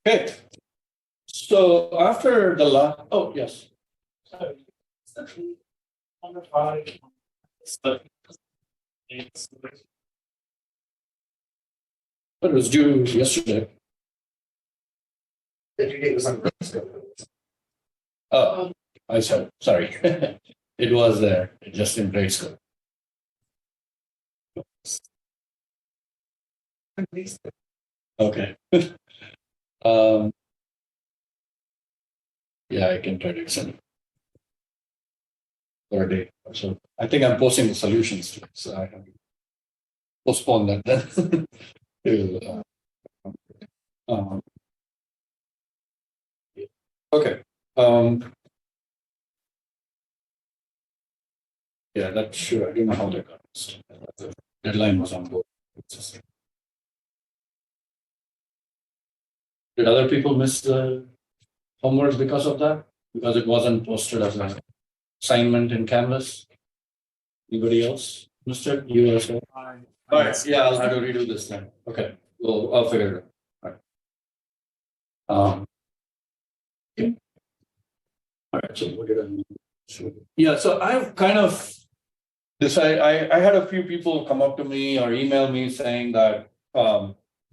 Okay. So after the last, oh, yes. It was due yesterday. Oh, I said, sorry. It was there, just in grade school. Okay. Yeah, I can try to extend it for a day. So I think I'm posting the solutions to it, so I have to postpone that then. to, okay. Yeah, that's sure. I don't know how that got missed. The deadline was on board. Did other people miss the homework because of that? Because it wasn't posted as an assignment in Canvas? Anybody else? Mr. You as well? All right. Yeah, I'll have to redo this then. Okay. Well, I'll figure it out. All right. Okay. All right. So what did I? Yeah. So I've kind of decided. I had a few people come up to me or email me saying that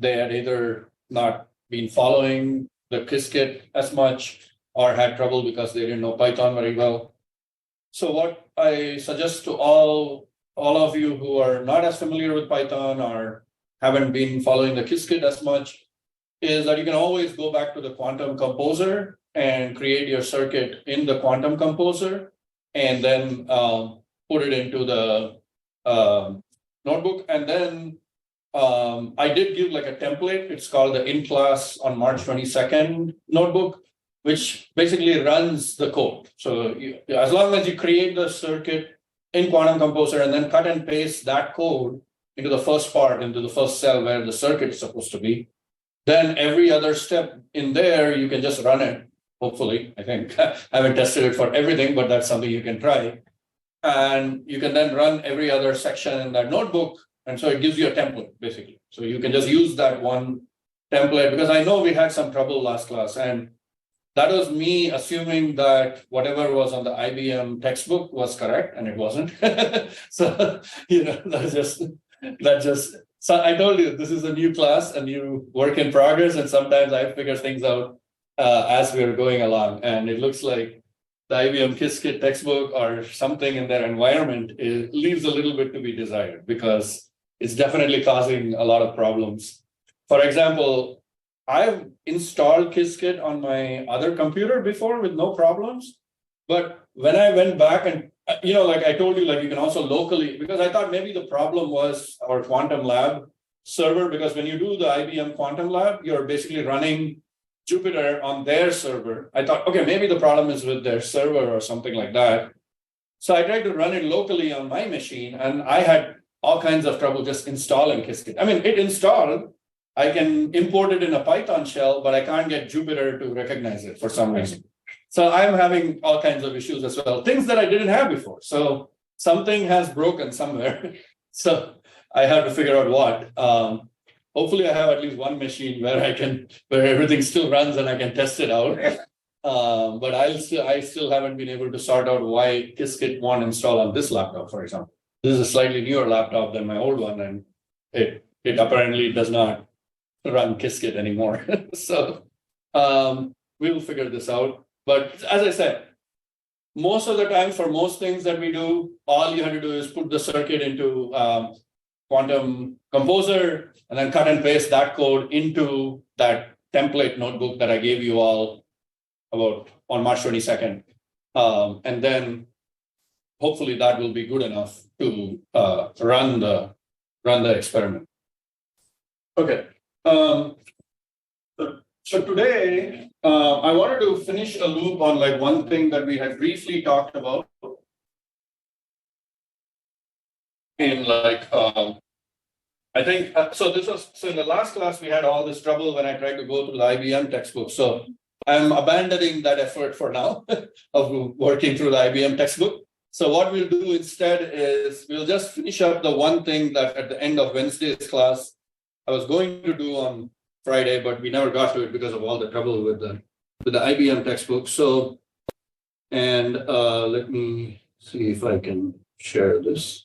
they had either not been following the Qiskit as much or had trouble because they didn't know Python very well. So what I suggest to all of you who are not as familiar with Python or haven't been following the Qiskit as much is that you can always go back to the Quantum Composer and create your circuit in the Quantum Composer and then put it into the notebook. And then I did give like a template. It's called the in-class on March 22nd notebook, which basically runs the code. So as long as you create the circuit in Quantum Composer and then cut and paste that code into the first part, into the first cell where the circuit is supposed to be, then every other step in there, you can just run it, hopefully. I think I haven't tested it for everything, but that's something you can try. And you can then run every other section in that notebook. And so it gives you a template, basically. So you can just use that one template, because I know we had some trouble last class. And that was me assuming that whatever was on the IBM textbook was correct, and it wasn't. So, that just, so I told you, this is a new class, a new work in progress. And sometimes I figure things out as we're going along. And it looks like the IBM Qiskit textbook or something in their environment leaves a little bit to be desired, because it's definitely causing a lot of problems. For example, I've installed Qiskit on my other computer before with no problems. But when I went back and, like I told you, like you can also locally, because I thought maybe the problem was our Quantum Lab server, because when you do the IBM Quantum Lab, you're basically running Jupyter on their server. I thought, okay, maybe the problem is with their server or something like that. So I tried to run it locally on my machine, and I had all kinds of trouble just installing Qiskit. I mean, it installed. I can import it in a Python shell, but I can't get Jupyter to recognize it for some reason. So I'm having all kinds of issues as well, things that I didn't have before. So something has broken somewhere. So I have to figure out what. Hopefully I have at least one machine where everything still runs and I can test it out. But I still haven't been able to sort out why Qiskit won't install on this laptop, for example. This is a slightly newer laptop than my old one, and it apparently does not run Qiskit anymore. So we will figure this out. But as I said, most of the time for most things that we do, all you have to do is put the circuit into Quantum Composer and then cut and paste that code into that template notebook that I gave you all about on March 22nd. And then hopefully that will be good enough to run the experiment. Okay. So today, I wanted to finish a loop on like one thing that we had briefly talked about in like, I think, so in the last class, we had all this trouble when I tried to go through the IBM textbook. So I'm abandoning that effort for now of working through the IBM textbook. So what we'll do instead is we'll just finish up the one thing that at the end of Wednesday's class, I was going to do on Friday, but we never got to it because of all the trouble with the IBM textbook. So, and let me see if I can share this.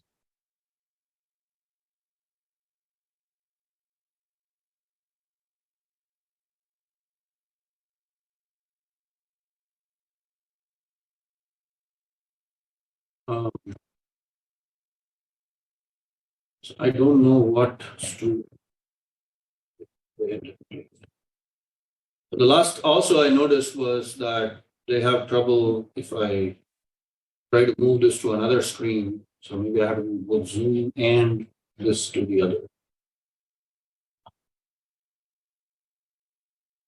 So I don't know what to. The last also I noticed was that they have trouble if I try to move this to another screen. So maybe I have to move both Zoom and this to the other.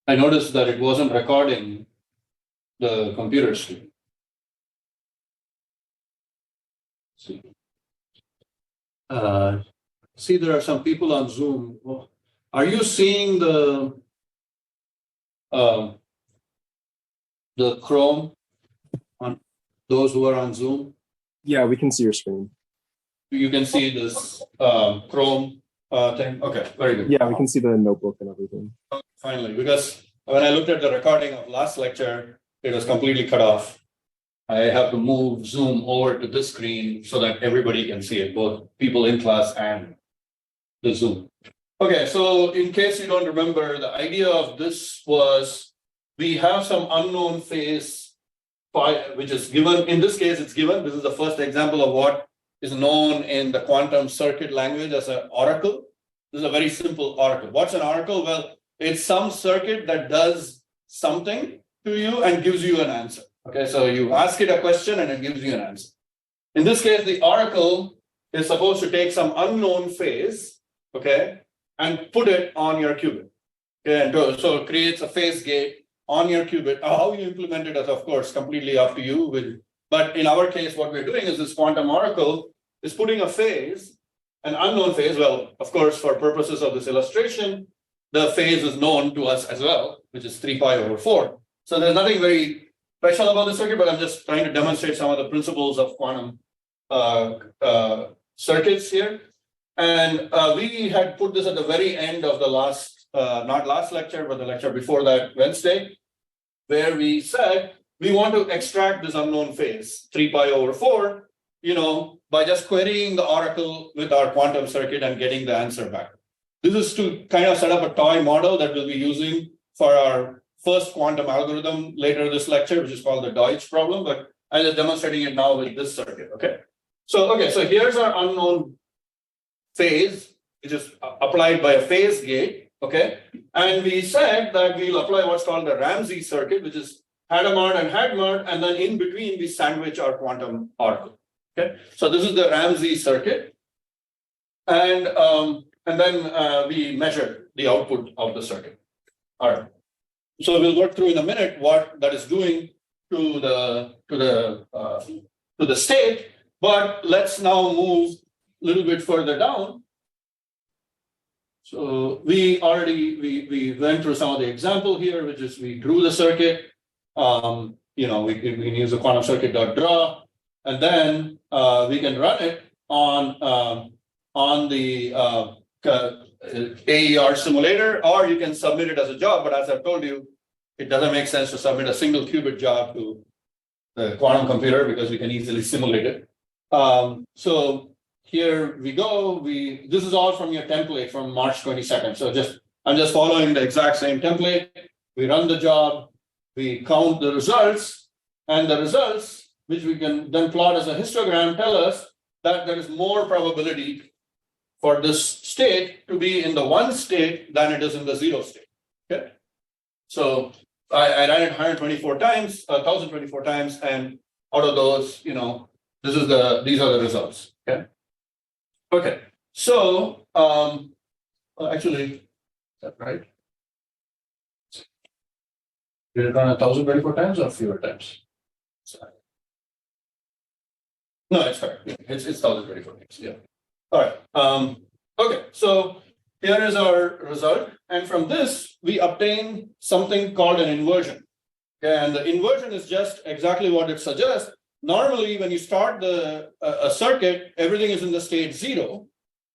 I noticed that it wasn't recording the computer screen. See, there are some people on Zoom. Are you seeing the Chrome on those who are on Zoom? Yeah, we can see your screen. You can see this Chrome thing. Okay, very good. Yeah, we can see the notebook and everything. Finally, because when I looked at the recording of last lecture, it was completely cut off. I have to move Zoom over to this screen so that everybody can see it, both people in class and the Zoom. Okay, so in case you don't remember, the idea of this was we have some unknown phase which is given. In this case, it's given. This is the first example of what is known in the quantum circuit language as an oracle. This is a very simple oracle. What's an oracle? Well, it's some circuit that does something to you and gives you an answer. Okay, so you ask it a question and it gives you an answer. In this case, the oracle is supposed to take some unknown phase, okay, and put it on your qubit. Okay, and so it creates a phase gate on your qubit. How you implement it is, of course, completely up to you. But in our case, what we're doing is this quantum oracle is putting a phase, an unknown phase. Well, of course, for purposes of this illustration, the phase is known to us as well, which is 3 pi over 4. So there's nothing very special about the circuit, but I'm just trying to demonstrate some of the principles of quantum circuits here. And we had put this at the very end of the last, not last lecture, but the lecture before that, Wednesday, where we said we want to extract this unknown phase, 3 pi over 4, by just querying the oracle with our quantum circuit and getting the answer back. This is to kind of set up a toy model that we'll be using for our first quantum algorithm later this lecture, which is called the Deutsch problem, but I'm just demonstrating it now with this circuit, okay? So here's our unknown phase, which is applied by a phase gate, okay? And we said that we'll apply what's called the Ramsey circuit, which is Hadamard and Hadamard, and then in between we sandwich our quantum oracle, okay? So this is the Ramsey circuit. And then we measure the output of the circuit. All right. So we'll work through in a minute what that is doing to the state, but let's now move a little bit further down. So we went through some of the example here, which is we drew the circuit. We can use the quantum circuit.draw, and then we can run it on the AER simulator, or you can submit it as a job. But as I've told you, it doesn't make sense to submit a single qubit job to the quantum computer because we can easily simulate it. So here we go. This is all from your template from March 22nd. So I'm just following the exact same template. We run the job, we count the results, and the results, which we can then plot as a histogram, tell us that there is more probability for this state to be in the 1 state than it is in the 0 state. Okay. So I ran it 124 times, 1024 times, and out of those, these are the results. Okay. Okay. So actually, is that right? Did it run 1024 times or fewer times? Sorry. No, it's correct. It's 1024 times. Yeah. All right. Okay, so here is our result. And from this, we obtain something called an inversion. Okay, and the inversion is just exactly what it suggests. Normally, when you start a circuit, everything is in the state 0,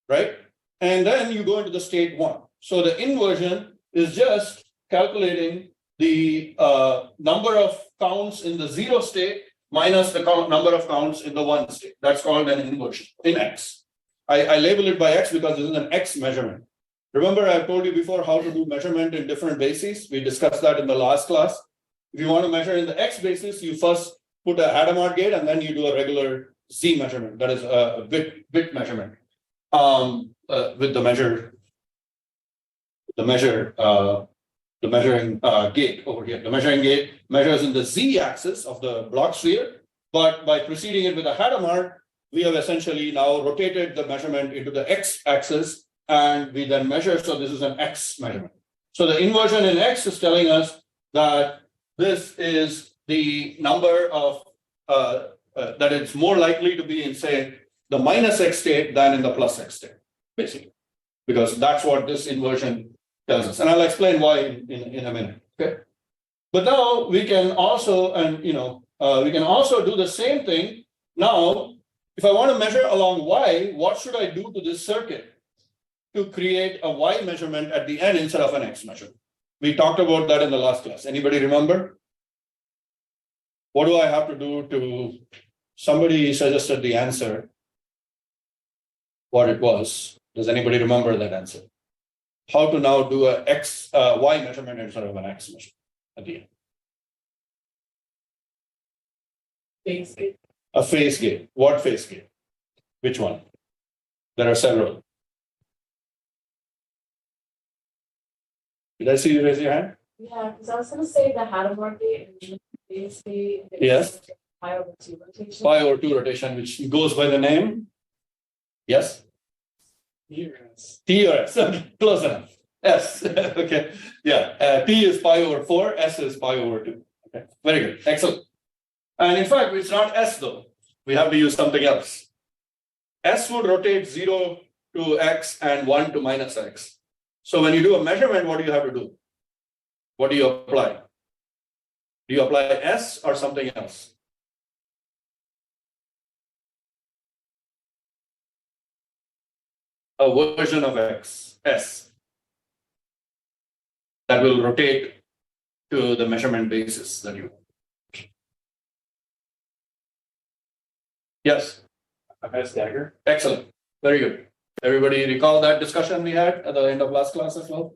right? And then you go into the state 1. So the inversion is just calculating the number of counts in the 0 state minus the number of counts in the 1 state. That's called an inversion in X. I label it by X because this is an X measurement. Remember, I told you before how to do measurement in different bases. We discussed that in the last class. If you want to measure in the X basis, you first put a Hadamard gate and then you do a regular Z measurement. That is a bit measurement with the measuring gate over here. The measuring gate measures in the Z axis of the block sphere, but by preceding it with a Hadamard, we have essentially now rotated the measurement into the X axis and we then measure. So this is an X measurement. So the inversion in X is telling us that this is the number of, that it's more likely to be in, say, the minus X state than in the plus X state, basically, because that's what this inversion tells us. And I'll explain why in a minute, okay? But now we can also, we can also do the same thing. Now, if I want to measure along Y, what should I do to this circuit to create a Y measurement at the end instead of an X measurement? We talked about that in the last class. Anybody remember? What do I have to do to, somebody suggested the answer, what it was. Does anybody remember that answer? How to now do a Y measurement instead of an X measurement at the end? Phase gate. A phase gate. What phase gate? Which one? There are several. Did I see you raise your hand? Yeah, because I was going to say the Hadamard gate and the phase gate. Yes. Pi/2 rotation. Pi/2 rotation, which goes by the name. Yes. T or S. Okay, close enough. S. Okay. Yeah. T is pi/4. S is pi/2. Okay. Very good. Excellent. And in fact, it's not S though. We have to use something else. S would rotate 0 to X and 1 to minus X. So when you do a measurement, what do you have to do? What do you apply? Do you apply S or something else? A version of X, S, that will rotate to the measurement basis that you want. Yes. A stagger. Excellent. Very good. Everybody recall that discussion we had at the end of last class as well?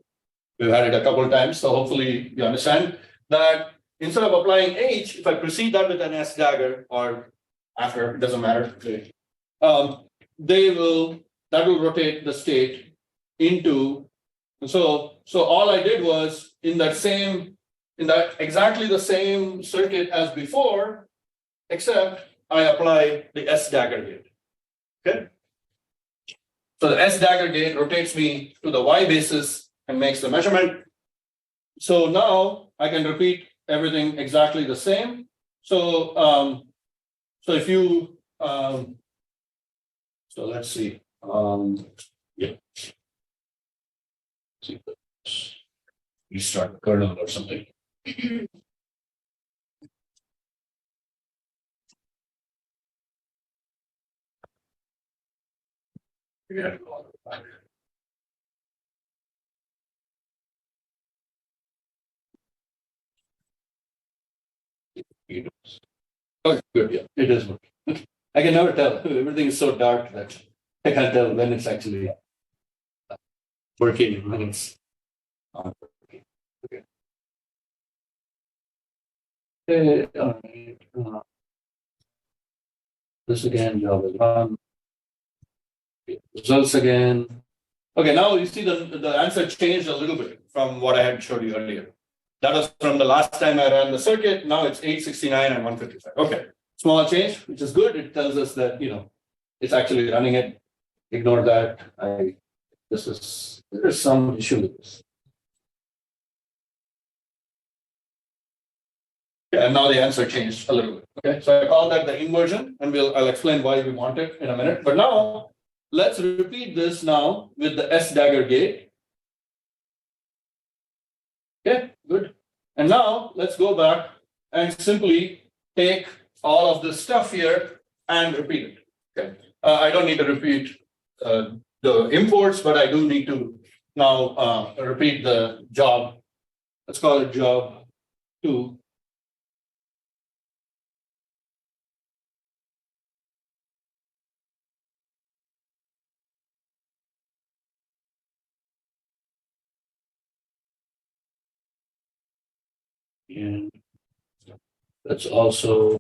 We've had it a couple of times, so hopefully you understand that instead of applying H, if I precede that with an S dagger or after, it doesn't matter. That will rotate the state into, so all I did was in that exactly the same circuit as before, except I apply the S dagger gate. Okay. So the S dagger gate rotates me to the Y basis and makes the measurement. So now I can repeat everything exactly the same. So if you so let's see. Yeah. See, restart the kernel or something. Yeah. Oh, good. Yeah, it is working. I can never tell. Everything is so dark that I can't tell when it's actually working, when it's not working. Okay. All right. This again, job is run. Results again. Okay, now you see the answer changed a little bit from what I had showed you earlier. That was from the last time I ran the circuit. Now it's 869 and 155. Okay, small change, which is good. It tells us that it's actually running it. Ignore that. There is some issue with this. Okay, and now the answer changed a little bit. Okay, so I call that the inversion, and I'll explain why we want it in a minute. But now let's repeat this now with the S dagger gate. Okay, good. And now let's go back and simply take all of this stuff here and repeat it. Okay, I don't need to repeat the imports, but I do need to now repeat the job. Let's call it job 2. And let's also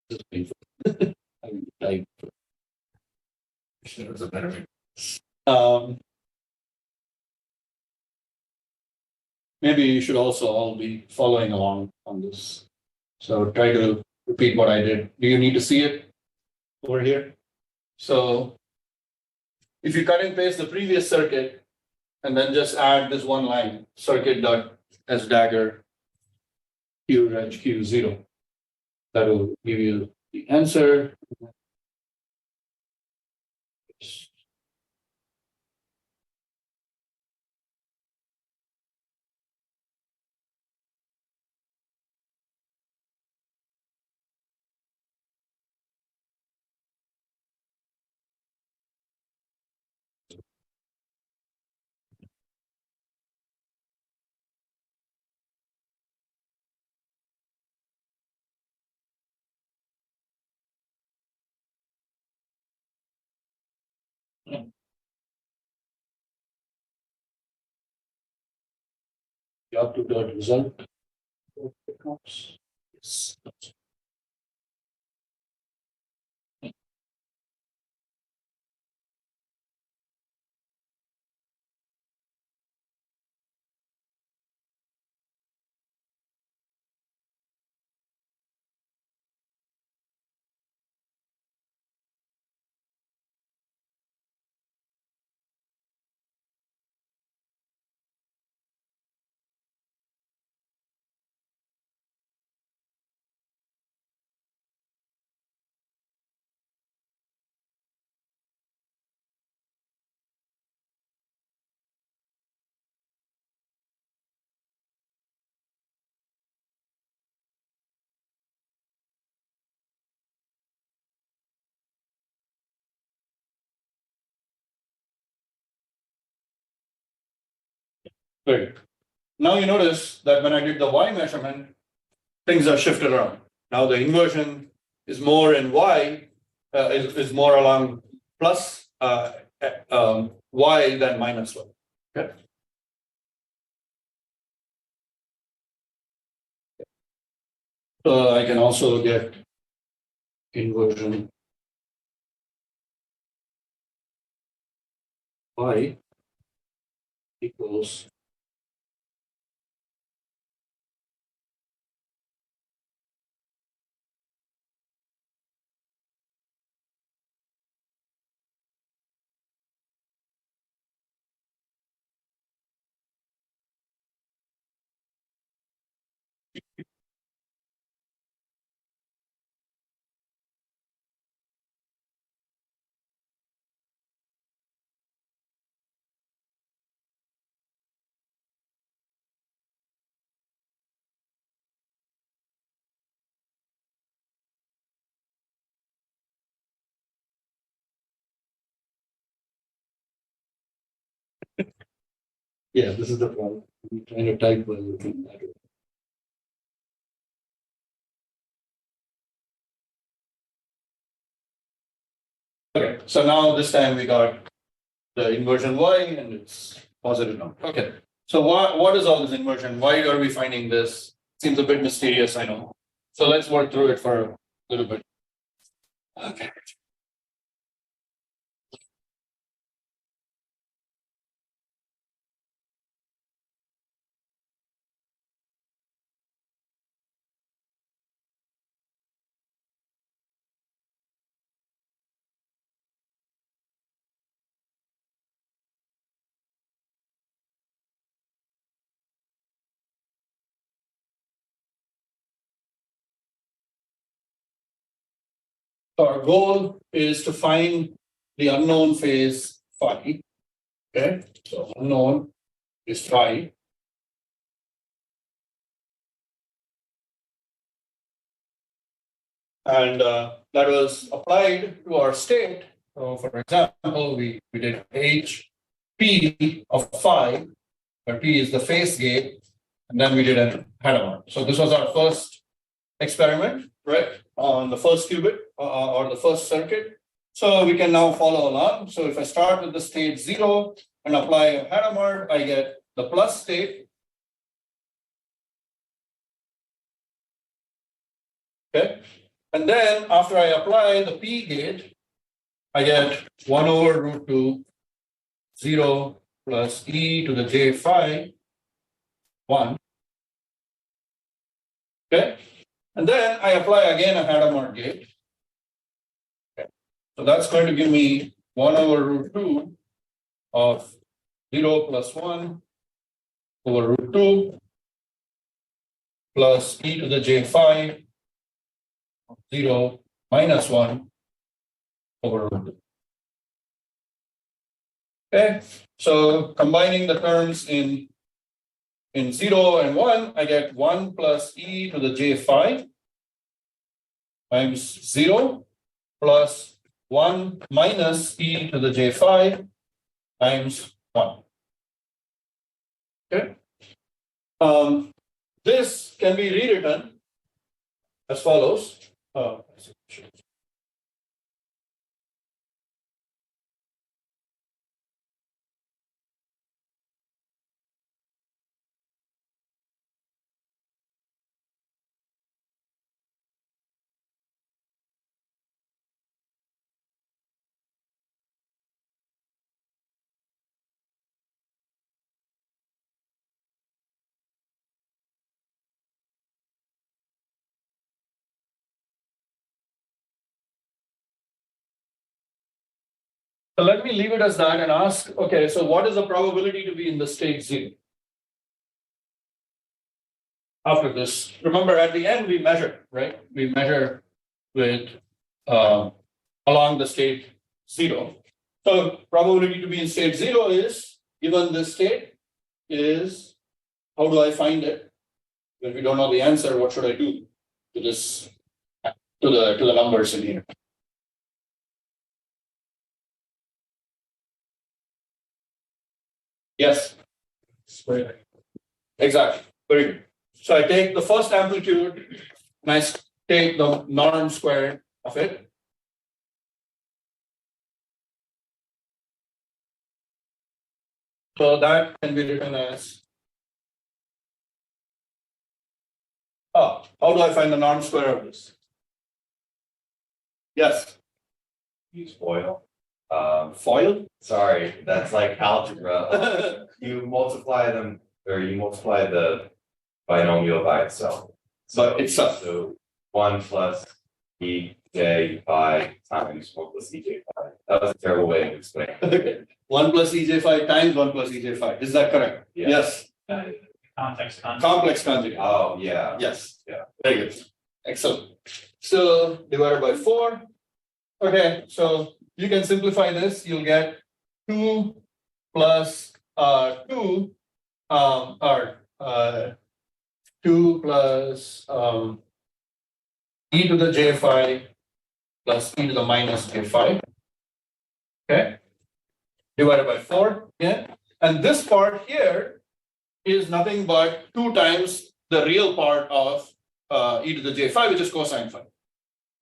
this is painful. I There's a better way. Maybe you should also all be following along on this. So try to repeat what I did. Do you need to see it over here? So if you cut and paste the previous circuit and then just add this one line, circuit dot as dagger q reg q0, that will give you the answer. Job to dot result. Yes. Great. Now you notice that when I did the Y measurement, things are shifted around. Now the inversion is more in Y, is more along plus Y than minus Y. Okay. So I can also get inversion Y equals yeah, this is the problem. I'm trying to type while looking at it. Okay, so now this time we got the inversion Y and it's positive now. Okay, so what is all this inversion? Why are we finding this? Seems a bit mysterious, I know. So let's work through it for a little bit. Okay. So our goal is to find the unknown phase phi. Okay, so unknown is phi. And that was applied to our state. So for example, we did HP of phi, where P is the phase gate, and then we did a Hadamard. So this was our first experiment, right, on the first qubit or the first circuit. So we can now follow along. So if I start with the state 0 and apply a Hadamard, I get the plus state. Okay. And then after I apply the P gate, I get 1 over root 2, 0 plus e to the j phi 1. Okay. And then I apply again a Hadamard gate. Okay. So that's going to give me 1 over root 2 of 0 plus 1 over root 2 plus e to the j phi 0 minus 1 over root 2. Okay, so combining the terms in 0 and 1, I get 1 plus e to the j phi times 0 plus 1 minus e to the j phi times 1. Okay. This can be rewritten as follows. So let me leave it as that and ask, okay, so what is the probability to be in the state 0? After this, remember at the end we measure, right? We measure with along the state 0. So probability to be in state 0 is, given this state, is, how do I find it? If we don't know the answer, what should I do to this, to the numbers in here? Yes. Exactly. Very good. So I take the first amplitude and I take the norm square of it. So that can be written as, how do I find the norm square of this? Yes. Use FOIL. Foil? Sorry, that's like algebra. You multiply them, or you multiply the binomial by itself. By itself. So 1 plus e j phi times 1 plus e j phi. That was a terrible way of explaining it. Okay. 1 plus ej phi times 1 plus ej phi. Is that correct? Yeah. Yes. Context conjugate. Complex conjugate. Oh, yeah. Yes. Yeah. Very good. Excellent. So divided by 4. Okay, so you can simplify this. You'll get 2 plus 2 or 2 plus e to the j phi plus e to the minus j phi. Okay, divided by 4. Yeah, and this part here is nothing but 2 times the real part of e to the j phi, which is cosine phi.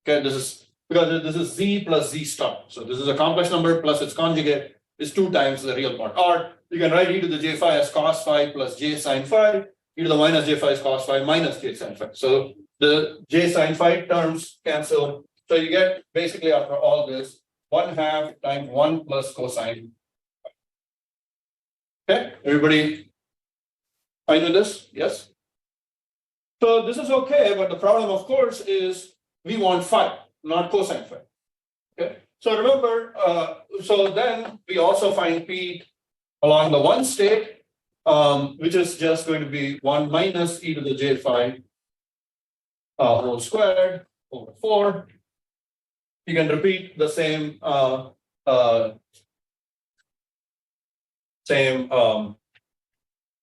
Okay, this is because this is z plus z star. So this is a complex number plus its conjugate is 2 times the real part. Or you can write e to the j phi as cos phi plus j sin phi. E to the minus j phi is cos phi minus j sin phi. So the j sin phi terms cancel. So you get basically after all this 1/2 times 1 plus cosine. Okay, everybody fine with this? Yes. So this is okay, but the problem, of course, is we want phi, not cosine phi. Okay. So remember, so then we also find P along the one state, which is just going to be 1 minus e to the j phi whole squared over 4. You can repeat the same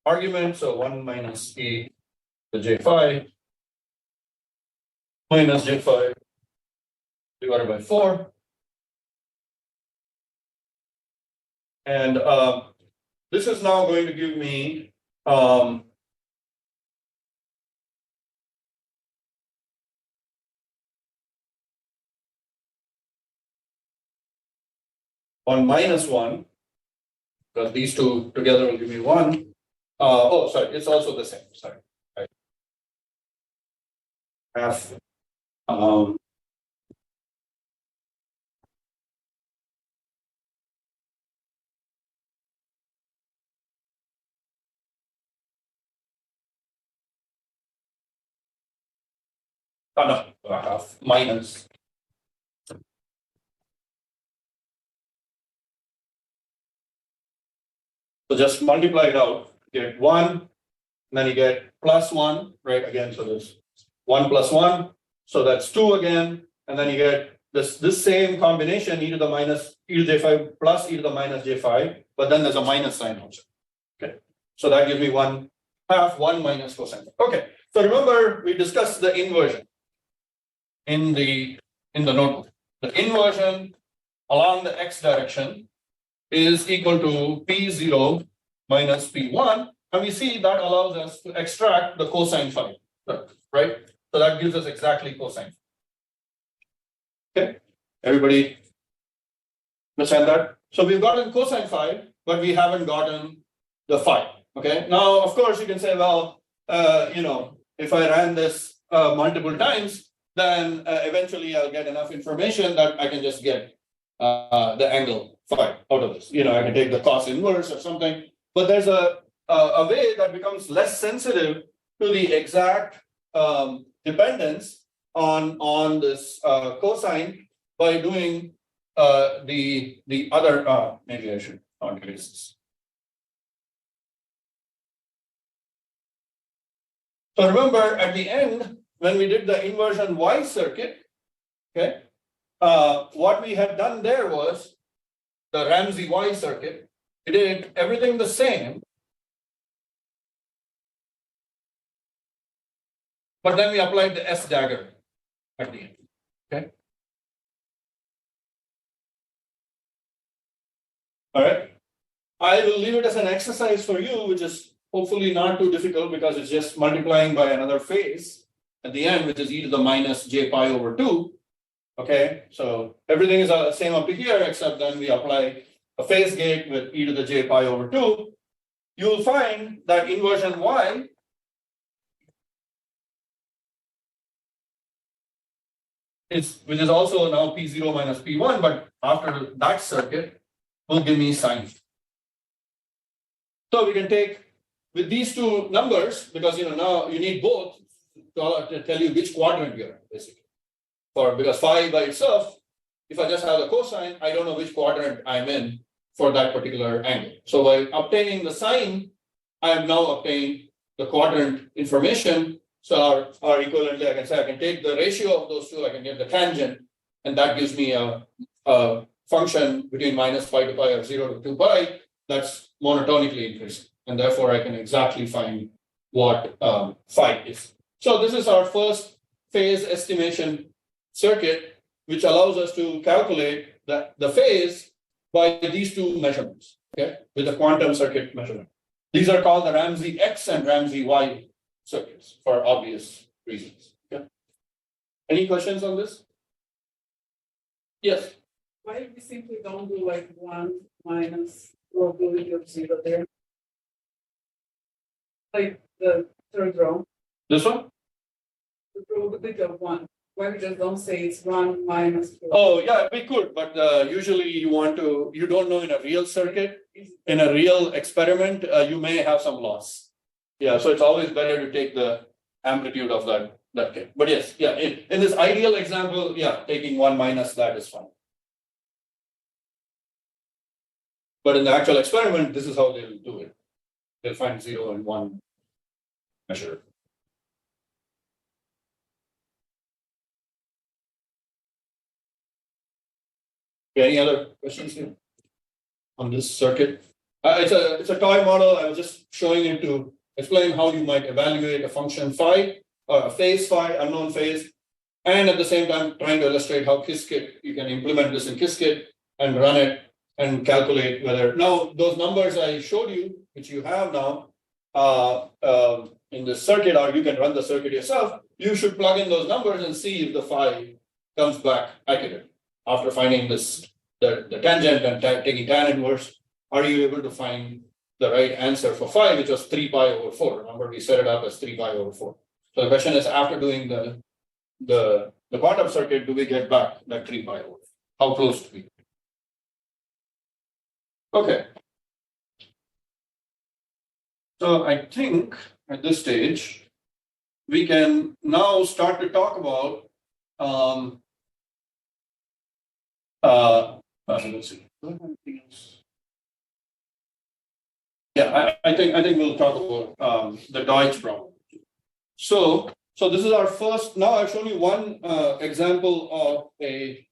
argument. So 1 minus e to the j phi minus j phi divided by 4. And this is now going to give me one minus 1, because these two together will give me 1. Oh, sorry, it's also the same. Sorry. Right. Half. No, half minus. So just multiply it out, get 1, then you get plus 1, right? Again, so there's 1 plus 1, so that's 2 again, and then you get this same combination e to the minus e to j5 plus e to the minus j5, but then there's a minus sign also. Okay, so that gives me 1 half 1 minus cosine. Okay, so remember we discussed the inversion in the notebook. The inversion along the x direction is equal to P0 minus P1, and we see that allows us to extract the cosine phi, right? So that gives us exactly cosine. Okay, everybody understand that? So we've gotten cosine phi, but we haven't gotten the phi. Okay, now of course you can say, well, if I ran this multiple times, then eventually I'll get enough information that I can just get the angle phi out of this. I can take the cos inverse or something, but there's a way that becomes less sensitive to the exact dependence on this cosine by doing the other. Maybe I should not erase this. So remember at the end when we did the inversion Y circuit, okay. What we had done there was the Ramsey Y circuit. We did everything the same, but then we applied the S dagger at the end. Okay. All right. I will leave it as an exercise for you, which is hopefully not too difficult because it's just multiplying by another phase at the end, which is e to the minus j pi over 2. Okay, so everything is the same up to here, except then we apply a phase gate with e to the j pi over 2. You will find that inversion y which is also now P0 minus P1, but after that circuit will give me sine. So we can take with these two numbers, because now you need both to tell you which quadrant you're in, basically. Because phi by itself, if I just have the cosine, I don't know which quadrant I'm in for that particular angle. So by obtaining the sine, I have now obtained the quadrant information. So or equivalently, I can say I can take the ratio of those two, I can get the tangent, and that gives me a function between minus pi to pi or 0 to 2 pi that's monotonically increasing. And therefore I can exactly find what phi is. So this is our first phase estimation circuit, which allows us to calculate the phase by these two measurements, okay, with the quantum circuit measurement. These are called the Ramsey X and Ramsey Y circuits for obvious reasons. Okay. Any questions on this? Yes. Why we simply don't do like 1 minus probability of 0 there? Like the third row, This one? the probability of 1. Why we just don't say it's 1 minus 4? Oh, yeah, we could, but usually you don't know in a real circuit, in a real experiment, you may have some loss. Yeah, so it's always better to take the amplitude of that case. But yes, yeah, in this ideal example, yeah, taking 1 minus that is fine. But in the actual experiment, this is how they'll do it. They'll find 0 and 1 measure. Any other questions here on this circuit? It's a toy model. I was just showing it to explain how you might evaluate a function phi or a phase phi, unknown phase, And at the same time, trying to illustrate how Qiskit, you can implement this in Qiskit and run it and calculate whether, now, those numbers I showed you, which you have now, in the circuit, or you can run the circuit yourself, you should plug in those numbers and see if the phi comes back accurate. After finding this, the tangent and taking tan inverse, are you able to find the right answer for phi, which was 3 pi over 4? Remember, we set it up as 3 pi over 4. So the question is, after doing the quantum circuit, do we get back that 3 pi over? How close do we get? Okay. So I think at this stage, we can now start to talk about let's see. Yeah, I think we'll talk about the Deutsch problem. So this is our first. Now I've shown you one example of a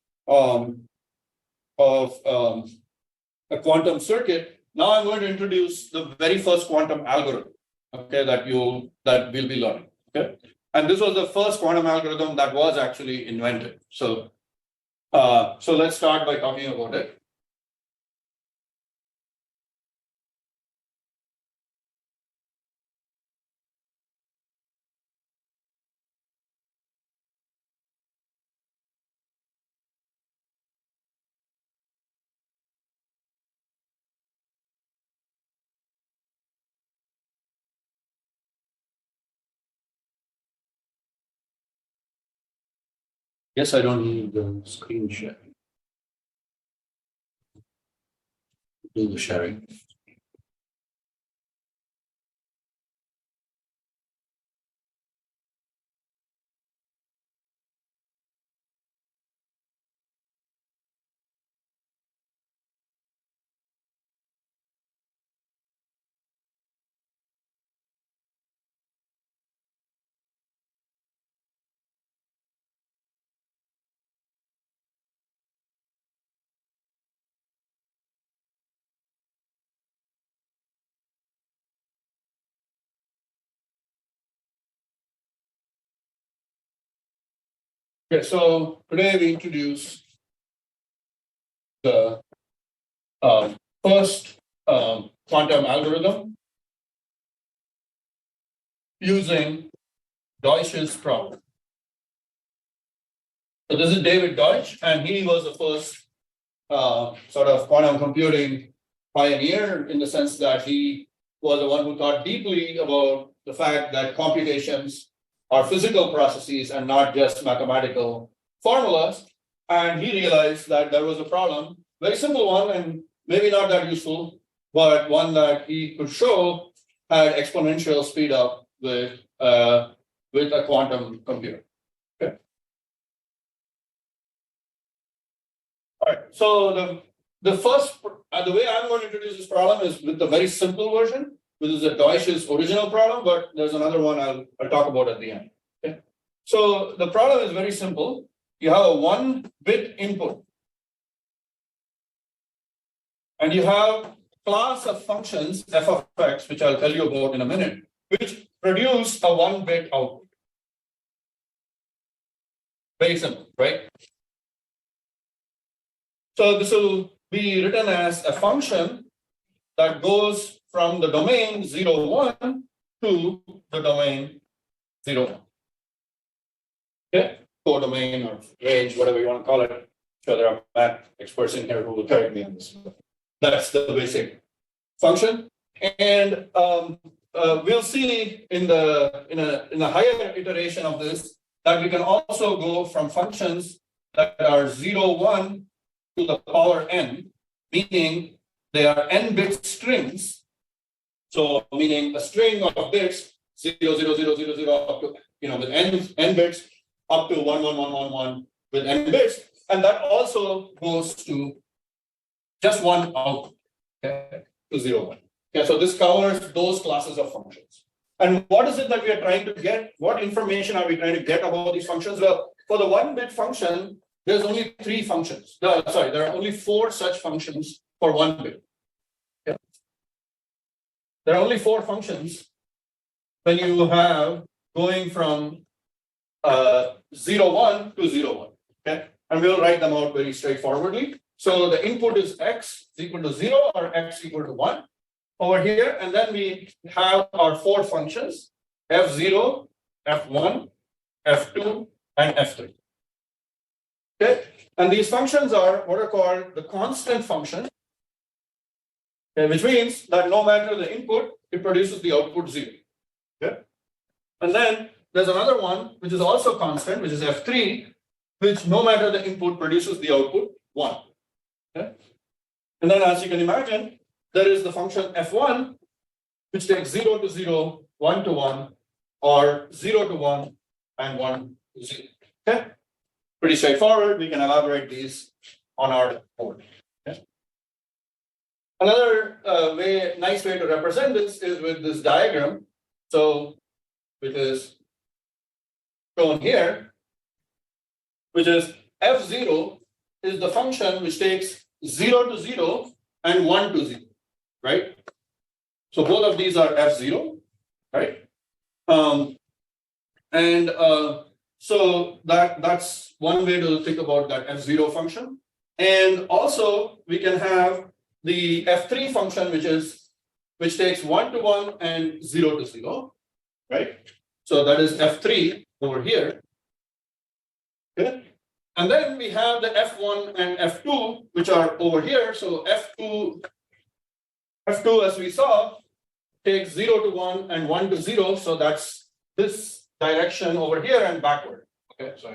quantum circuit. Now I'm going to introduce the very first quantum algorithm, okay, that we'll be learning. Okay, and this was the first quantum algorithm that was actually invented. So let's start by talking about it. Yes, I don't need the screen share. Do the sharing. Okay, so today we introduce the first quantum algorithm using Deutsch's problem. So this is David Deutsch, and he was the first sort of quantum computing pioneer, in the sense that he was the one who thought deeply about the fact that computations are physical processes and not just mathematical formulas. And he realized that there was a problem, very simple one, and maybe not that useful, but one that he could show had exponential speed up with a quantum computer. Okay. All right. So the first, the way I'm going to introduce this problem is with the very simple version, which is the Deutsch's original problem, but there's another one I'll talk about at the end. Okay. So the problem is very simple. You have a 1-bit input, and you have class of functions f of x, which I'll tell you about in a minute, which produce a 1-bit output. Very simple, right? So this will be written as a function that goes from the domain 0, 1 to the domain 0, 1. Okay, codomain or range, whatever you want to call it. I'm sure there are math experts in here who will correct me on this. That's the basic function, and we'll see in a higher iteration of this that we can also go from functions that are 0, 1 to the power n, meaning they are n-bit strings. So meaning a string of bits 0, 0, 0, 0, 0 up to, with n bits up to 1, 1, 1, 1, 1 with n bits, and that also goes to just one output, okay, to 0, 1. Okay, so this covers those classes of functions. And what is it that we are trying to get? What information are we trying to get about these functions? Well, for the 1-bit function, there's only 3 functions. There are only 4 such functions for 1 bit. Okay. There are only 4 functions when you have going from 0, 1 to 0, 1. Okay, and we'll write them out very straightforwardly. So the input is x is equal to 0 or x equal to 1 over here, and then we have our 4 functions f0, f1, f2, and f3. Okay, and these functions are what are called the constant function, okay, which means that no matter the input, it produces the output 0. Okay, and then there's another one which is also constant, which is f3, which no matter the input produces the output 1. Okay, and then as you can imagine, there is the function f1, which takes 0 to 0, 1 to 1, or 0 to 1, and 1 to 0. Okay, pretty straightforward. We can elaborate these on our board. Okay. Another nice way to represent this is with this diagram. So, which is shown here, which is f0 is the function which takes 0 to 0 and 1 to 0, right? So both of these are f0, right? So that's one way to think about that f0 function. And also we can have the f3 function, which takes 1 to 1 and 0 to 0, right? So that is f3 over here. Okay. And then we have the f1 and f2, which are over here. So f2 as we saw takes 0 to 1 and 1 to 0. So that's this direction over here and backward. Okay, so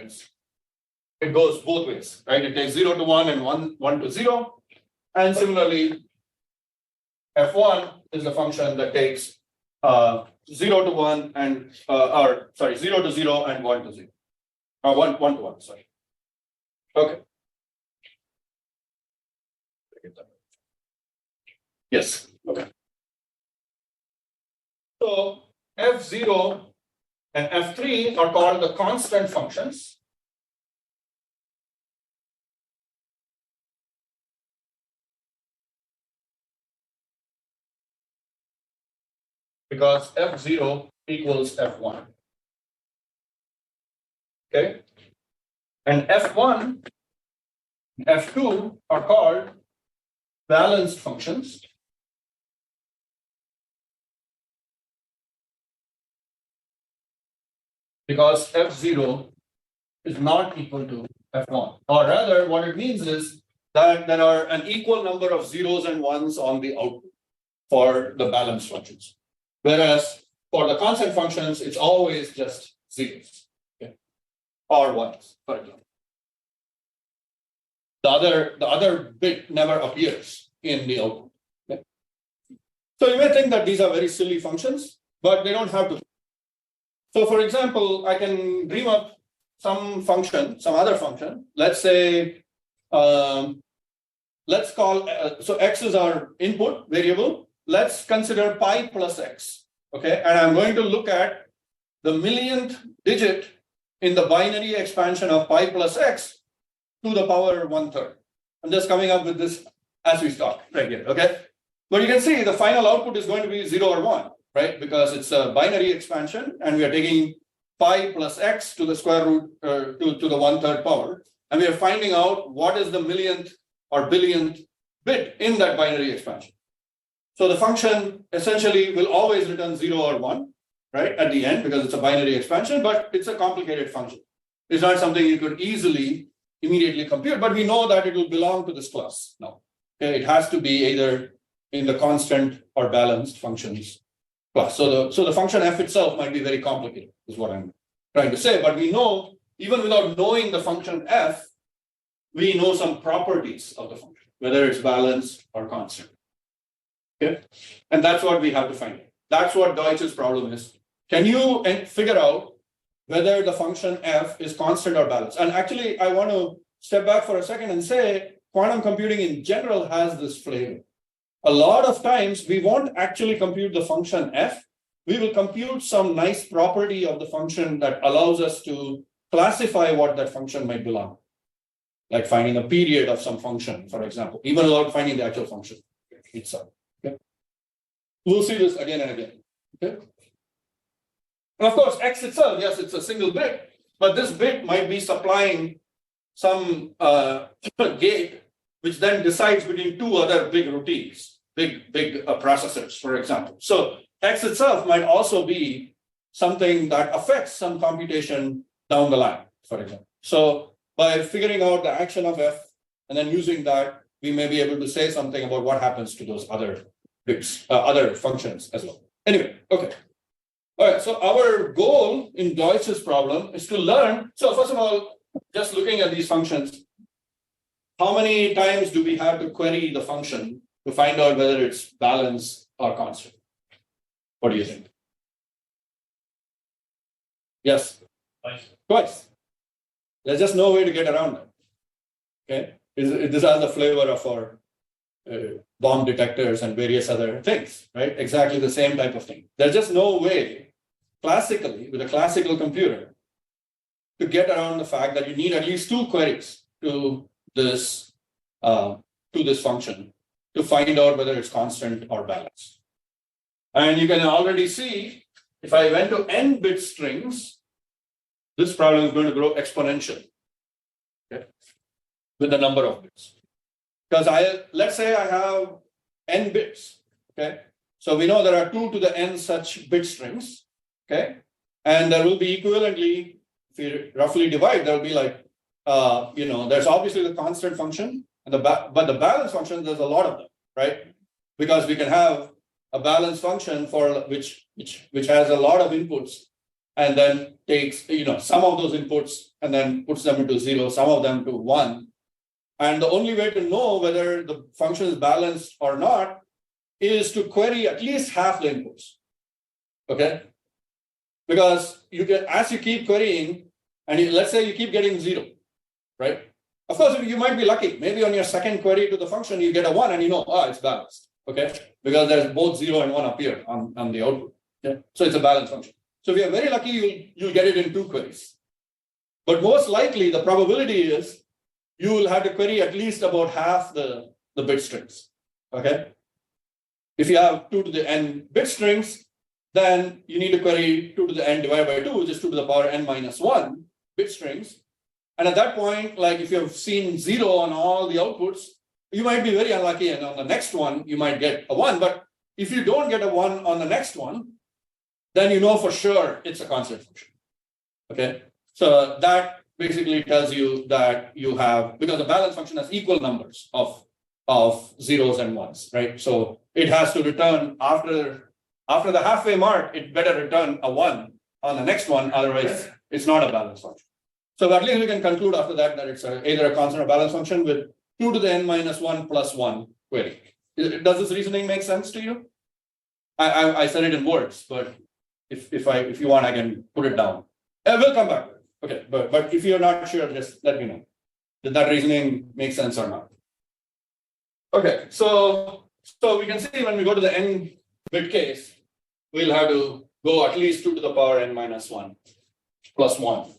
it goes both ways, right? It takes 0 to 1 and 1 to 0. And similarly, f1 is the function that takes 0 to 1 and 0 to 0 and 1 to 0. 1 to 1, sorry. Okay. Yes. Okay. So f0 and f3 are called the constant functions. Because f0 equals f1. Okay. And f1, f2 are called balanced functions. Because f0 is not equal to f1. Or rather, what it means is that there are an equal number of zeros and ones on the output for the balanced functions. Whereas for the constant functions, it's always just zeros, okay, or ones, for example. The other bit never appears in the output. Okay? So you may think that these are very silly functions, but they don't have to. So for example, I can dream up some function, some other function. Let's say, let's call, so x is our input variable. Let's consider pi plus x, okay? And I'm going to look at the millionth digit in the binary expansion of pi plus x to the power 1/3. I'm just coming up with this as we talk right here, okay? But you can see the final output is going to be 0 or 1, right? Because it's a binary expansion and we are taking pi plus x to the square root to the 1/3 power. And we are finding out what is the millionth or billionth bit in that binary expansion. So the function essentially will always return 0 or 1, right, at the end, because it's a binary expansion, but it's a complicated function. It's not something you could easily immediately compute, but we know that it will belong to this class now. Okay, it has to be either in the constant or balanced functions class. So the function f itself might be very complicated, is what I'm trying to say. But we know, even without knowing the function f, we know some properties of the function, whether it's balanced or constant. Okay, and that's what we have to find. That's what Deutsch's problem is. Can you figure out whether the function f is constant or balanced? And actually, I want to step back for a second and say quantum computing in general has this flavor. A lot of times we won't actually compute the function f. We will compute some nice property of the function that allows us to classify what that function might belong, like finding a period of some function, for example, even without finding the actual function itself. Okay? We'll see this again and again. Okay? And of course, x itself, yes, it's a single bit, but this bit might be supplying some gate, which then decides between two other big routines, big processors, for example. So X itself might also be something that affects some computation down the line, for example. So by figuring out the action of F and then using that, we may be able to say something about what happens to those other bits, other functions as well. Anyway, okay. All right, so our goal in Deutsch's problem is to learn. So first of all, just looking at these functions, how many times do we have to query the function to find out whether it's balanced or constant? What do you think? Yes? Twice. There's just no way to get around that. Okay? This has the flavor of our bomb detectors and various other things, right? Exactly the same type of thing. There's just no way, classically, with a classical computer, to get around the fact that you need at least two queries to this function to find out whether it's constant or balanced. And you can already see, if I went to n-bit strings, this problem is going to grow exponentially, okay, with the number of bits. Because let's say I have n bits, okay? So we know there are 2 to the n such bit strings, okay? And there will be equivalently, if you roughly divide, there will be like, there's obviously the constant function, and but the balance function, there's a lot of them, right? Because we can have a balance function for which has a lot of inputs, and then takes some of those inputs and then puts them into 0, some of them to 1. And the only way to know whether the function is balanced or not is to query at least half the inputs. Okay? Because you can, as you keep querying, and let's say you keep getting 0, right? Of course, you might be lucky. Maybe on your second query to the function, you get a 1 and it's balanced. Okay? Because there's both 0 and 1 appear on the output. Okay? So it's a balanced function. So if you're very lucky, you'll get it in 2 queries. But most likely, the probability is you will have to query at least about half the bit strings, okay? If you have 2 to the n bit strings, then you need to query 2 to the n divided by 2, which is 2 to the power n minus 1 bit strings. And at that point, like if you have seen 0 on all the outputs, you might be very unlucky, and on the next one, you might get a 1. But if you don't get a 1 on the next one, then you know for sure it's a constant function, okay? So that basically tells you that you have, because the balance function has equal numbers of zeros and ones, right? So it has to return after the halfway mark, it better return a 1 on the next one, otherwise it's not a balance function. So at least we can conclude after that it's either a constant or balance function with 2 to the n minus 1 plus 1 query. Does this reasoning make sense to you? I said it in words, but if you want, I can put it down. We'll come back. Okay, but if you're not sure, just let me know. Did that reasoning make sense or not? Okay, so we can see when we go to the n bit case, we'll have to go at least 2 to the power n minus 1 plus 1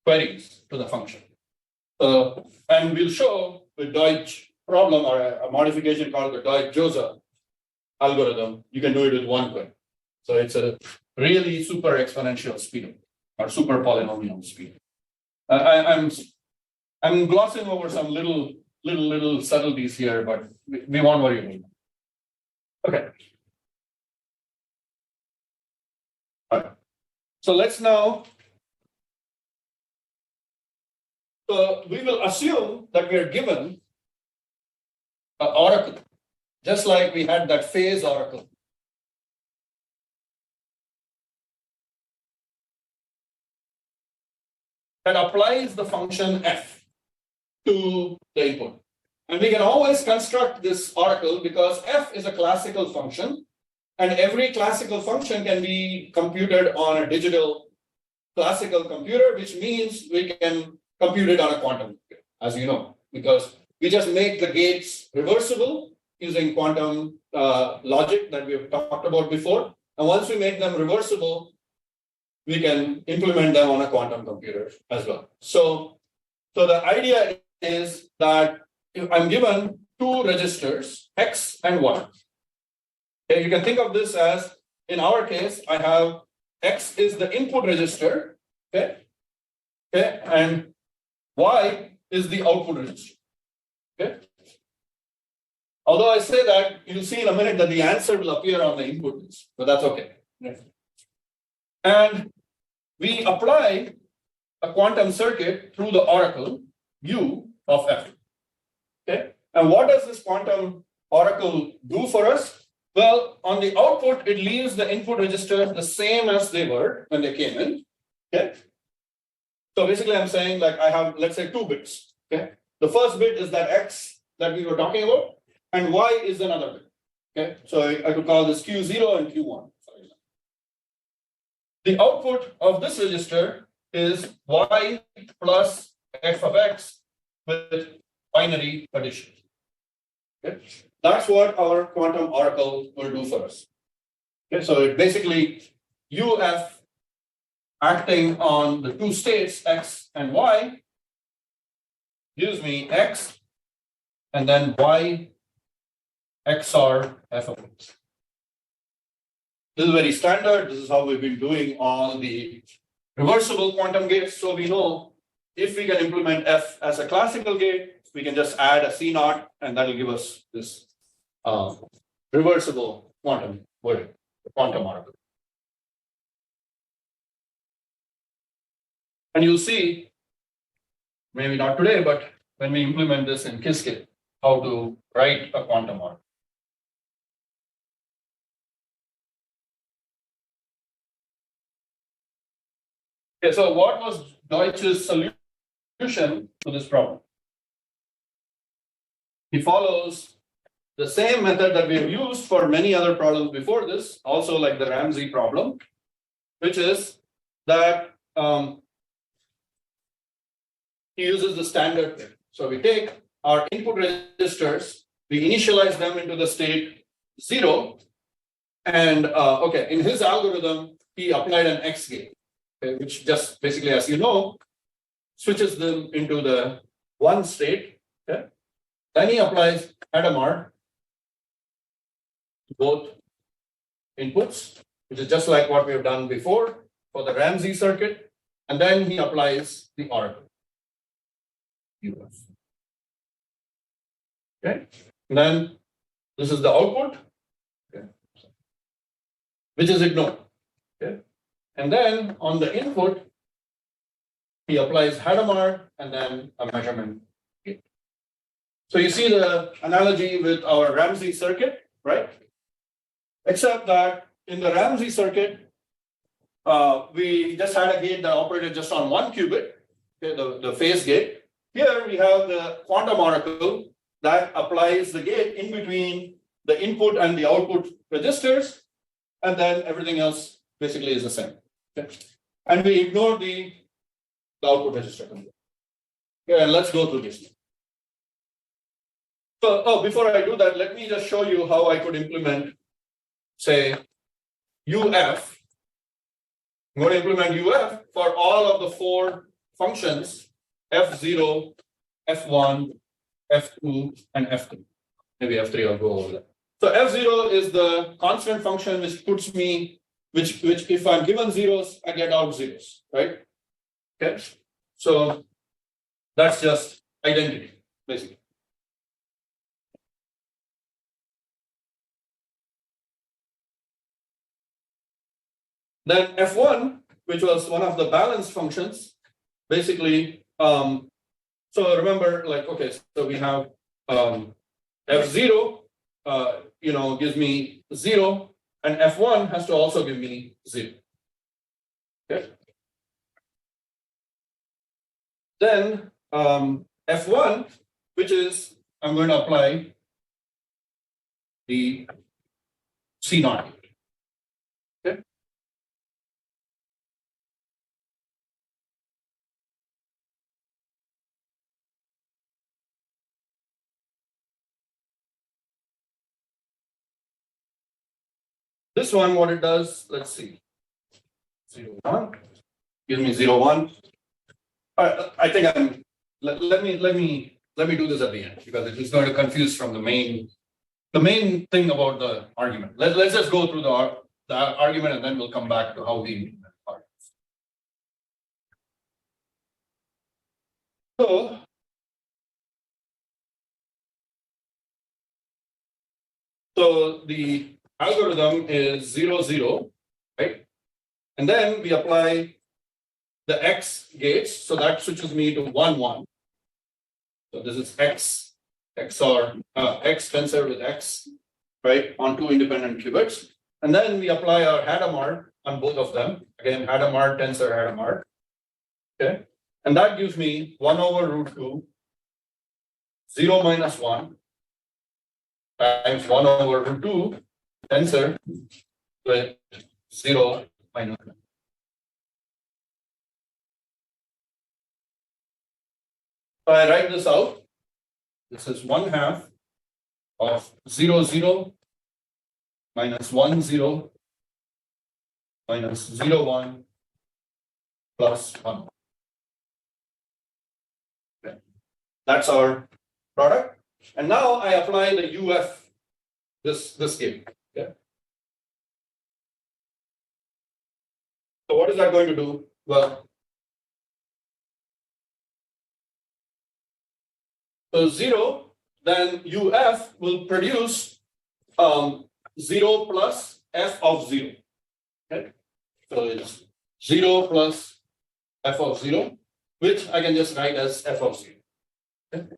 queries to the function. And we'll show with Deutsch problem or a modification called the Deutsch-Jozsa algorithm, you can do it with 1 query. So it's a really super exponential speed or super polynomial speed. I'm glossing over some little subtleties here, but we won't worry about them. Okay. All right. So let's now. So we will assume that we are given an oracle, just like we had that phase oracle. That applies the function f to the input. And we can always construct this oracle because f is a classical function, and every classical function can be computed on a digital classical computer, which means we can compute it on a quantum computer, as you know, because we just make the gates reversible using quantum logic that we have talked about before. And once we make them reversible, we can implement them on a quantum computer as well. So the idea is that if I'm given 2 registers, X and Y. Okay, you can think of this as, in our case, I have X is the input register, Okay. Okay, and Y is the output register. Okay. Although I say that, you'll see in a minute that the answer will appear on the input list, but that's okay. And we apply a quantum circuit through the oracle U of F. Okay, and what does this quantum oracle do for us? Well, on the output, it leaves the input registers the same as they were when they came in. Okay. So basically, I'm saying like I have, let's say, 2 bits. Okay. The first bit is that X that we were talking about, and Y is another bit. Okay. So I could call this Q0 and Q1. The output of this register is Y plus F of X with binary addition. Okay. That's what our quantum oracle will do for us. Okay. So it basically UF acting on the 2 states X and Y gives me X and then Y XOR F of X. This is very standard. This is how we've been doing all the reversible quantum gates. So we know if we can implement F as a classical gate, we can just add a C naught and that will give us this reversible quantum word, the quantum oracle. And you'll see, maybe not today, but when we implement this in Qiskit, how to write a quantum oracle. Okay, so what was Deutsch's solution to this problem? He follows the same method that we have used for many other problems before this, also like the Ramsey problem, which is that he uses the standard thing. So we take our input registers, we initialize them into the state 0, and okay, in his algorithm, he applied an X gate, okay, which just basically, as you know, switches them into the 1 state. Okay? Then he applies Hadamard to both inputs, which is just like what we have done before for the Ramsey circuit, and then he applies the oracle. Okay, and then this is the output, okay, which is ignored. Okay, and then on the input, he applies Hadamard and then a measurement gate. So you see the analogy with our Ramsey circuit, right? Except that in the Ramsey circuit, we just had a gate that operated just on 1 qubit, okay, the phase gate. Here we have the quantum oracle that applies the gate in between the input and the output registers, and then everything else basically is the same. Okay? And we ignore the output register. Okay, and let's go through this. So, before I do that, let me just show you how I could implement, say, UF. I'm going to implement UF for all of the 4 functions, F0, F1, F2, and F3. Maybe F3 I'll go over that. So F0 is the constant function which puts me, which if I'm given zeros, I get out zeros, right? Okay. So that's just identity, basically. Then F1, which was one of the balanced functions, basically, so remember, like, okay, so we have F0, gives me 0, and F1 has to also give me 0. Okay. Then F1, which is, I'm going to apply the C naught. Okay. This one, what it does, let's see. 0, 1, give me 0, 1. I think let me do this at the end because it is going to confuse from the main thing about the argument. Let's just go through the argument and then we'll come back to how we So the algorithm is 0, 0, right? And then we apply the X gates, so that switches me to 1, 1. So this is X, XOR, X tensor with X, right, on two independent qubits. And then we apply our Hadamard on both of them. Again, Hadamard, tensor, Hadamard. Okay. And that gives me 1 over root 2, 0 minus 1, times 1 over root 2, tensor with 0 minus 1. So I write this out. This is 1/2 of 0, 0 minus 1, 0 minus 0, 1 plus 1. Okay. That's our product. And now I apply the UF, this game. Okay. So what is that going to do? Well, so 0, then UF will produce 0 plus f of 0. Okay. So it's 0 plus f of 0, which I can just write as f of 0. Okay.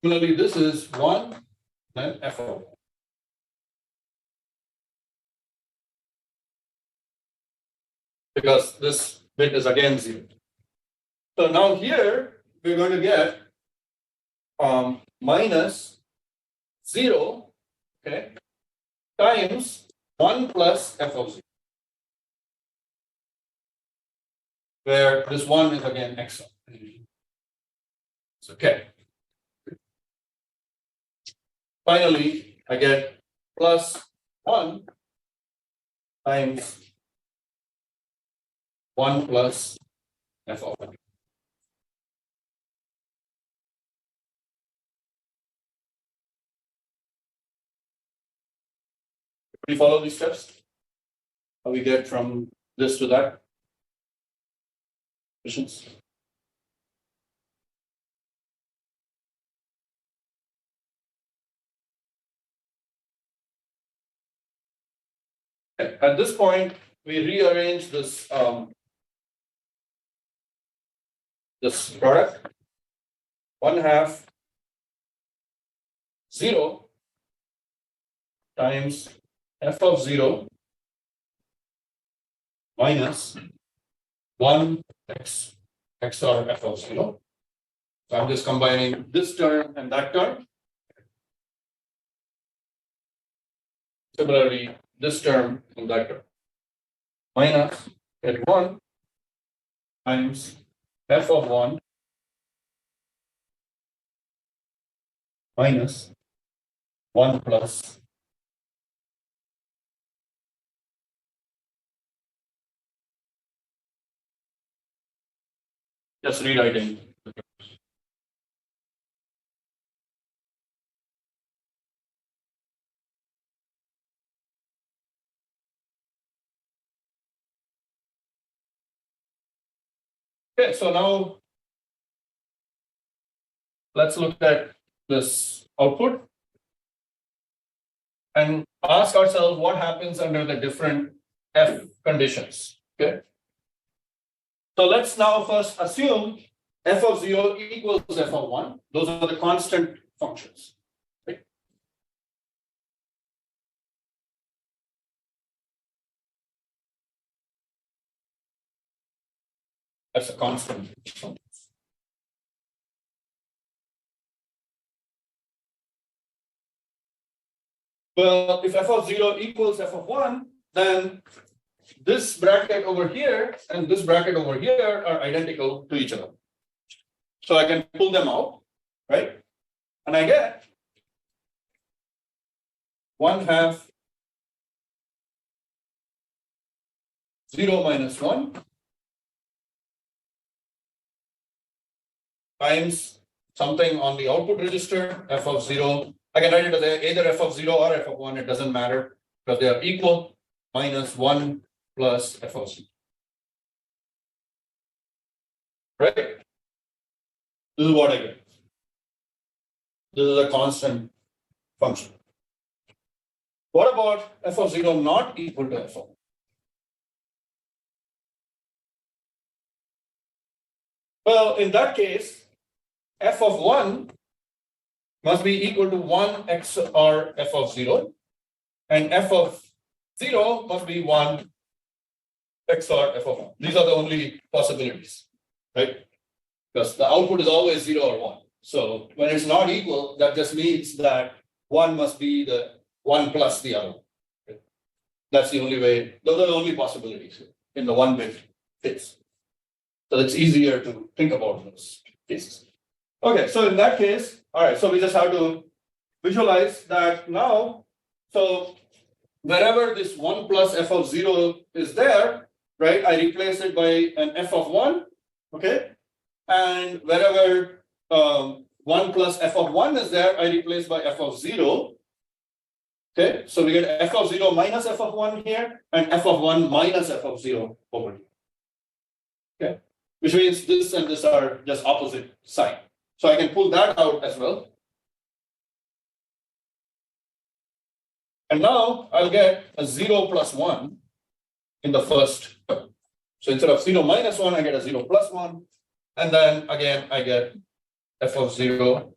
Similarly, this is 1 and f of 1. Because this bit is again 0. So now here we're going to get minus 0, okay, times 1 plus f of 0, where this 1 is again x. It's okay. Finally, I get plus 1 times 1 plus f of 1. We follow these steps? How we get from this to that? Questions? At this point, we rearrange this this product. 1/2 0 times f of 0 minus 1 x XOR f of 0. So I'm just combining this term and that term. Similarly, this term and that term. Minus at 1 times f of 1 minus 1 plus just rewriting. Okay, so now let's look at this output and ask ourselves what happens under the different F conditions. Okay. So let's now first assume f of 0 equals f of 1. Those are the constant functions. Right? That's a constant. Well, if f of 0 equals f of 1, then this bracket over here and this bracket over here are identical to each other. So I can pull them out, right? And I get 1/2 0 minus 1 times something on the output register, f of 0 I can write it as either f of 0 or f of 1, it doesn't matter, because they are equal, minus 1 plus f of 0. Right? This is what I get. This is a constant function. What about f of 0 not equal to f of 1? Well, in that case, f of 1 must be equal to 1 XOR f of 0, and f of 0 must be 1 XOR f of 1. These are the only possibilities, right? Because the output is always 0 or 1. So when it's not equal, that just means that one must be the 1 plus the other. Okay? That's the only way, those are the only possibilities in the 1-bit case. So it's easier to think about those cases. Okay, so in that case, all right, so we just have to visualize that now. So wherever this 1 plus f of 0 is there, right, I replace it by an f of 1, okay? And wherever 1 plus f of 1 is there, I replace by f of 0. Okay, so we get f of 0 minus f of 1 here, and f of 1 minus f of 0 over here. Okay, which means this and this are just opposite sign. So I can pull that out as well. And now I'll get a 0 plus 1 in the first term. So instead of 0 minus 1, I get a 0 plus 1. And then again, I get f of 0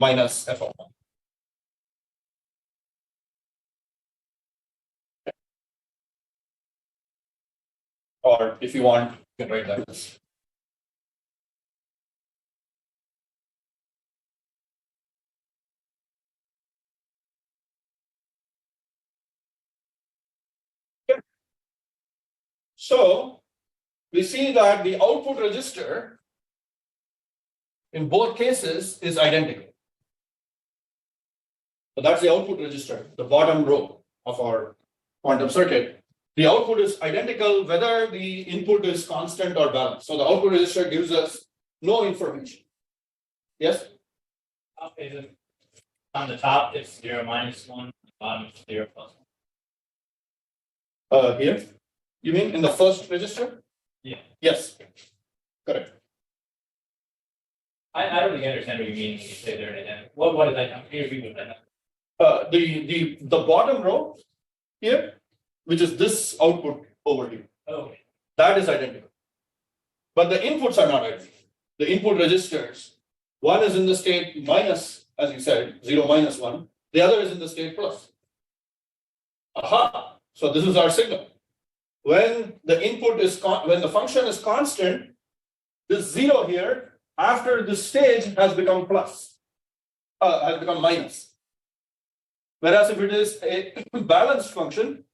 minus f of 1. Or if you want, you can write that as. So we see that the output register in both cases is identical. So that's the output register, the bottom row of our quantum circuit. The output is identical whether the input is constant or balanced. So the output register gives us no information. Yes? Okay, on the top, it's 0 minus 1, the bottom is 0 plus 1. Here? You mean in the first register? Yeah. Yes. Correct. I don't really understand what you mean when you say they're identical. What is that? Can you repeat what that? The bottom row here, which is this output over here, Okay. that is identical. But the inputs are not identical. The input registers, one is in the state minus, as you said, 0 minus 1, the other is in the state plus. Aha! So this is our signal. When the input is when the function is constant, this 0 here after this stage has become plus, has become minus. Whereas if it is a balanced function,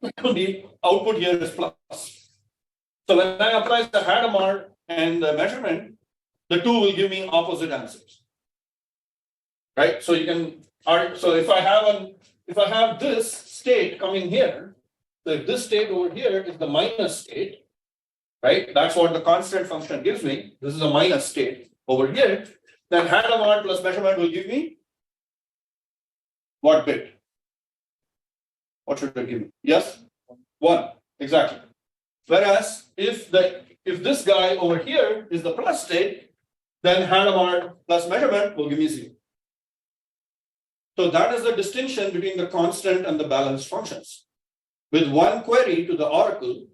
the output here is plus. So when I apply the Hadamard and the measurement, the two will give me opposite answers. Right? So you can, so if I have this state coming here, so if this state over here is the minus state, right? That's what the constant function gives me. This is a minus state over here. Then Hadamard plus measurement will give me what bit? What should it give me? Yes? 1. Exactly. Whereas if this guy over here is the plus state, then Hadamard plus measurement will give me 0. So that is the distinction between the constant and the balanced functions. With one query to the oracle,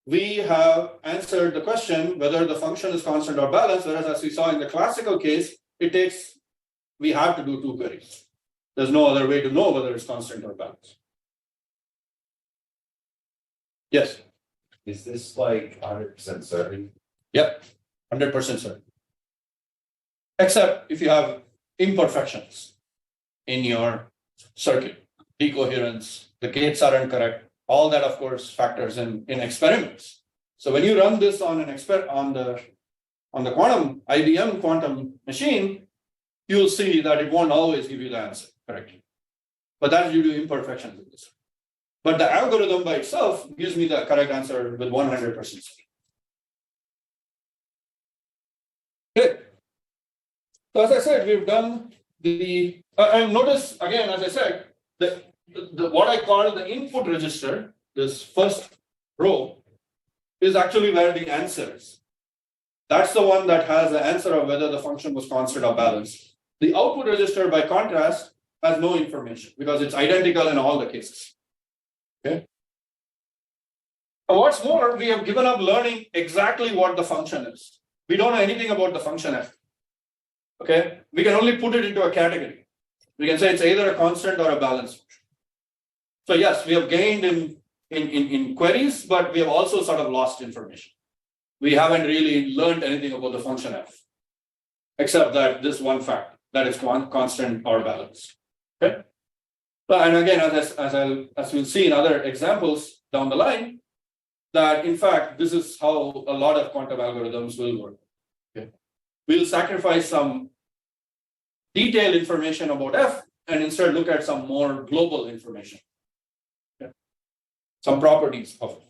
we have answered the question whether the function is constant or balanced, whereas as we saw in the classical case, we have to do 2 queries. There's no other way to know whether it's constant or balanced. Yes? Is this like 100% certain? Yep, 100% certain. Except if you have imperfections in your circuit, decoherence, the gates aren't correct. All that, of course, factors in experiments. So when you run this on on the quantum IBM quantum machine, you'll see that it won't always give you the answer correctly. But that's due to imperfections in this. But the algorithm by itself gives me the correct answer with 100%. Good. So as I said, we've done the, and notice again, as I said, the what I call the input register, this first row, is actually where the answer is. That's the one that has the answer of whether the function was constant or balanced. The output register, by contrast, has no information because it's identical in all the cases. Okay. And what's more, we have given up learning exactly what the function is. We don't know anything about the function f. Okay, we can only put it into a category. We can say it's either a constant or a balanced function. So yes, we have gained in queries, but we have also sort of lost information. We haven't really learned anything about the function f, except that this one fact, that it's constant or balanced. Okay. And again, as we'll see in other examples down the line, that in fact, this is how a lot of quantum algorithms will work. Okay. We'll sacrifice some detailed information about f and instead look at some more global information. Okay. Some properties of it.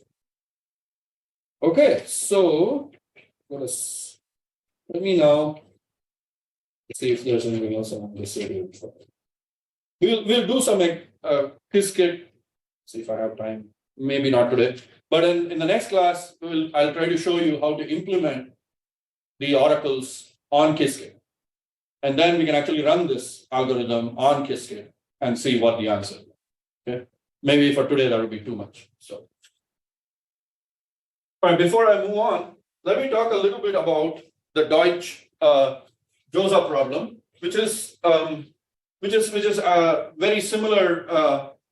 Okay, so let me now see if there's anything else I want to say here. We'll do some Qiskit. See if I have time. Maybe not today, but in the next class, I'll try to show you how to implement the oracles on Qiskit, and then we can actually run this algorithm on Qiskit and see what the answer is. Okay, maybe for today that would be too much. So, all right, before I move on, let me talk a little bit about the Deutsch-Jozsa problem, which is very similar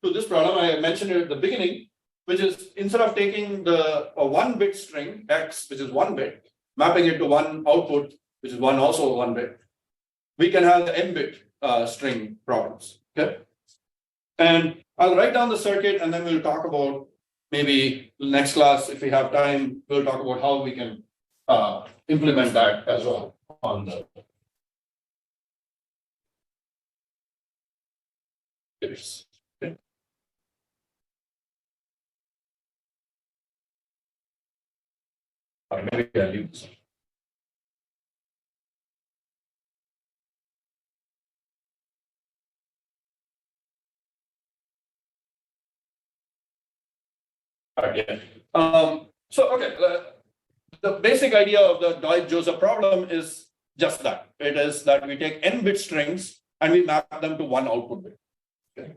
to this problem. I mentioned it at the beginning, which is instead of taking a 1-bit string x, which is 1 bit, mapping it to one output, which is also 1 bit, we can have the n-bit string problems. Okay, and I'll write down the circuit, and then we'll talk about, maybe next class, if we have time, we'll talk about how we can implement that as well on the. Okay. Or maybe I'll use. Yeah. So okay, the basic idea of the Deutsch-Jozsa problem is just that. It is that we take n-bit strings and we map them to one output bit. Okay.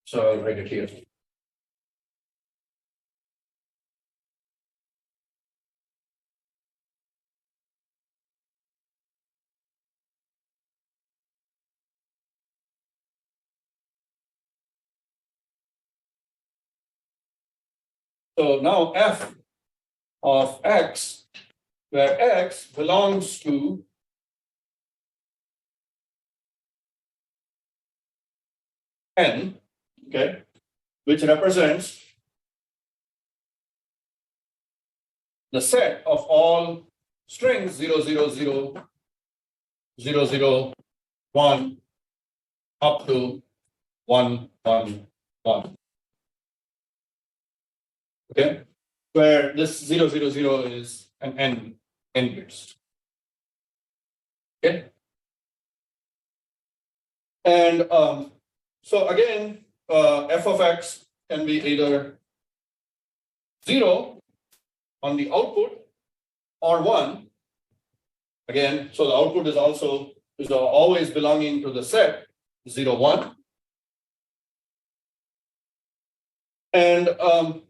So I'll write it here. So now f of x, where x belongs to n, okay, which represents the set of all strings 0, 0, 0, 0, 0, 1, up to 1, 1, 1. Okay, where this 0, 0, 0 is an n bits. Okay, and so again, f of x can be either 0 on the output or 1. Again, so the output is always belonging to the set 0, 1. And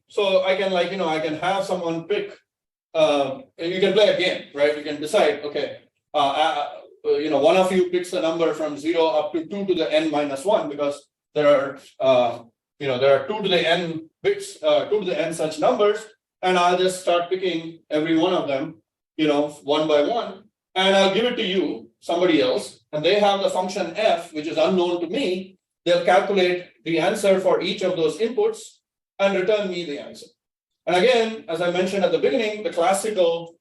so I can I can have someone pick, you can play a game, right? You can decide, okay, one of you picks a number from 0 up to 2 to the n minus 1, because there are, there are 2 to the n bits, 2 to the n such numbers, and I'll just start picking every one of them, one by one, and I'll give it to you, somebody else, and they have the function f, which is unknown to me. They'll calculate the answer for each of those inputs and return me the answer. And again, as I mentioned at the beginning, the classical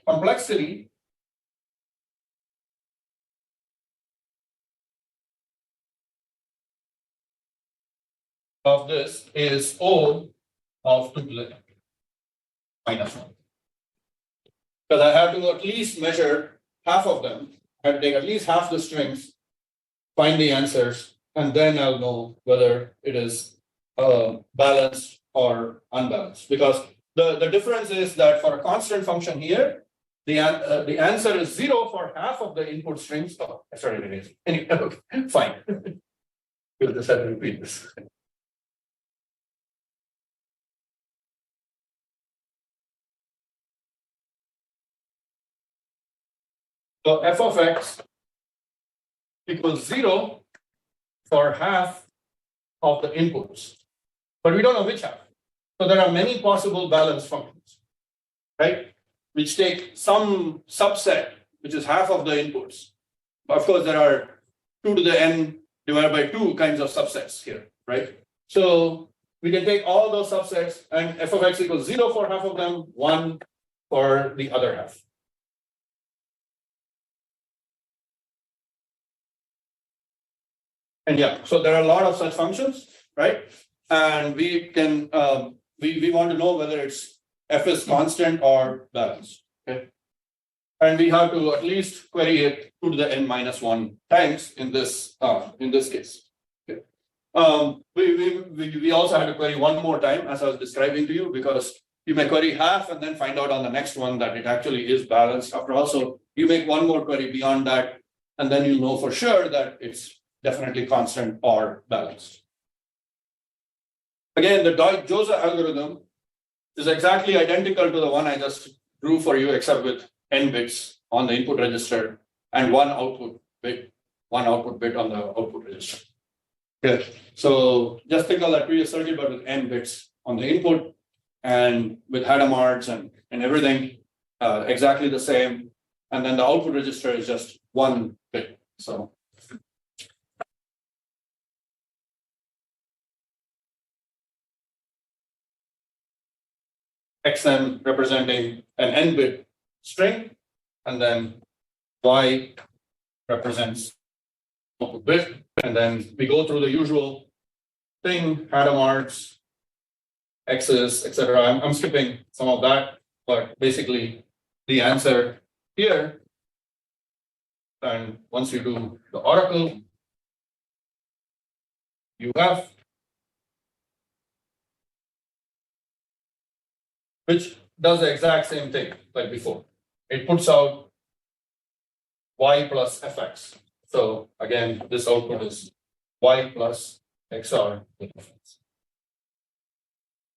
complexity of this is O of 2 to the minus 1. Because I have to at least measure half of them, I have to take at least half the strings, find the answers, and then I'll know whether it is balanced or unbalanced. Because the difference is that for a constant function here, the answer is 0 for half of the input strings. Oh, I started erasing. Anyway, okay, fine. We'll just have to repeat this. So f of x equals 0 for half of the inputs, but we don't know which half. So there are many possible balance functions, right? Which take some subset, which is half of the inputs. Of course, there are 2 to the n divided by 2 kinds of subsets here, right? So we can take all those subsets and f of x equals 0 for half of them, 1 for the other half. And yeah, so there are a lot of such functions, right? And we can we want to know whether it's f is constant or balanced. Okay. And we have to at least query it 2 to the n minus 1 times in this case. Okay. We also had to query one more time, as I was describing to you, because you may query half and then find out on the next one that it actually is balanced. After also, you make one more query beyond that, and then you know for sure that it's definitely constant or balanced. Again, the Dutt-Jozsa algorithm is exactly identical to the one I just drew for you, except with n bits on the input register and one output bit on the output register. Okay, so just think of that previous circuit, but with n bits on the input and with Hadamard's and everything exactly the same. And then the output register is just 1 bit. So xn representing an n-bit string, and then y represents output bit, and then we go through the usual thing, Hadamard's, x's, etc. I'm skipping some of that, but basically the answer here, and once you do the oracle, you have, which does the exact same thing like before. It puts out y plus fx. So again, this output is y plus xr with fx.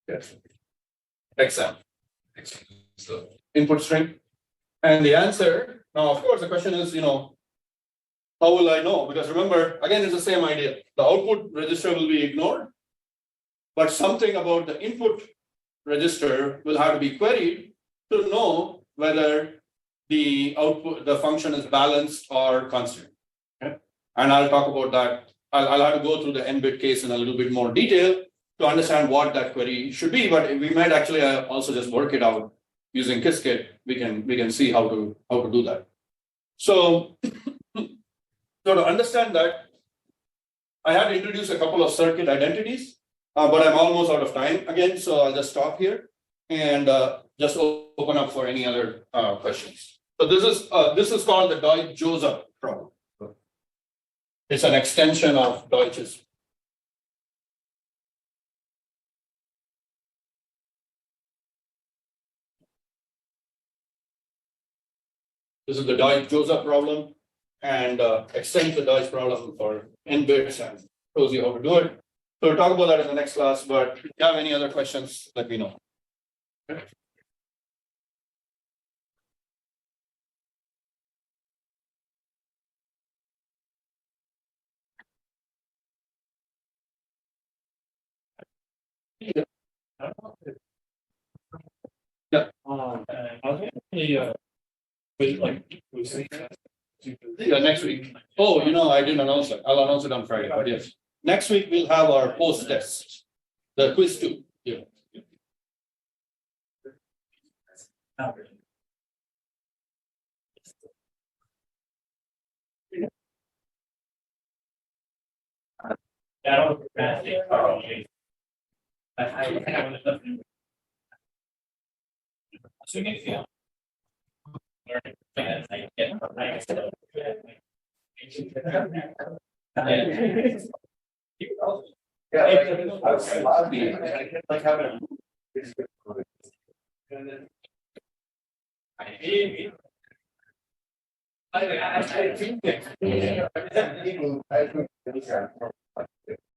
Yes. xm. So input string. And the answer, now of course the question is, how will I know? Because remember, again, it's the same idea. The output register will be ignored, but something about the input register will have to be queried to know whether the function is balanced or constant. Okay? And I'll talk about that. I'll have to go through the n-bit case in a little bit more detail to understand what that query should be, but we might actually also just work it out using Qiskit. We can see how to do that. So to understand that, I had to introduce a couple of circuit identities, but I'm almost out of time again, so I'll just stop here and just open up for any other questions. So this is called the Dutt-Jozsa problem. It's an extension of Deutsch's. This is the Dutt-Jozsa problem, and extends the Deutsch problem for n bits and shows you how to do it. So we'll talk about that in the next class, but if you have any other questions, let me know. Okay. Yeah. Yeah, next week. Oh, I didn't announce it. I'll announce it on Friday, but yes. Next week we'll have our post test, the quiz 2. Yeah. learning. And I get, Yeah, like, I was like having. I think.